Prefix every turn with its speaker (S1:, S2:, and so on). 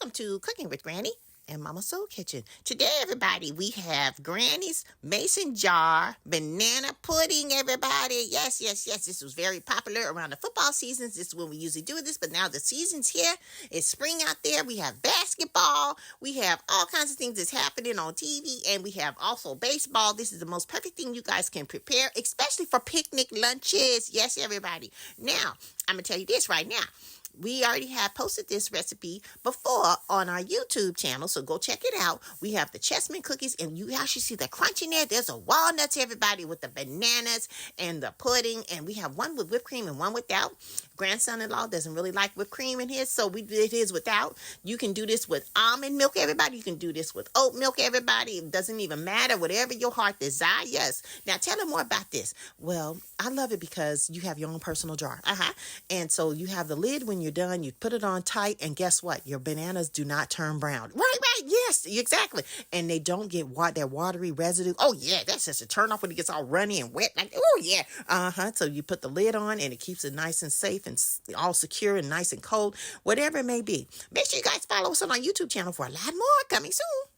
S1: Welcome to Cooking with Granny and Mama Soul Kitchen. Today, everybody, we have Granny's mason jar banana pudding, everybody. Yes. This was very popular around the football seasons. This is when we usually do this, but now the season's here. It's spring out there. We have basketball. We have all kinds of things that's happening on TV, and we have also baseball. This is the most perfect thing you guys can prepare, especially for picnic lunches. Yes, everybody. Now, I'm going to tell you this right now. We already have posted this recipe before on our YouTube channel, so go check it out. We have the chessman cookies, and you actually see the crunch in there. There's a walnuts, everybody, with the bananas and the pudding, and we have one with whipped cream and one without. Grandson-in-law doesn't really like whipped cream in his, so we did his without. You can do this with almond milk, everybody. You can do this with oat milk, everybody. It doesn't even matter, whatever your heart desires. Now, tell them more about this. Well, I love it because you have your own personal jar. And so you have the lid when you're done, you put it on tight, and guess what? Your bananas do not turn brown. Right, yes, exactly. And they don't get that watery residue. Oh, yeah, that's just a turn off when it gets all runny and wet. Like, oh, yeah. So you put the lid on, and it keeps it nice and safe and all secure and nice and cold, whatever it may be. Make sure you guys follow us on our YouTube channel for a lot more coming soon.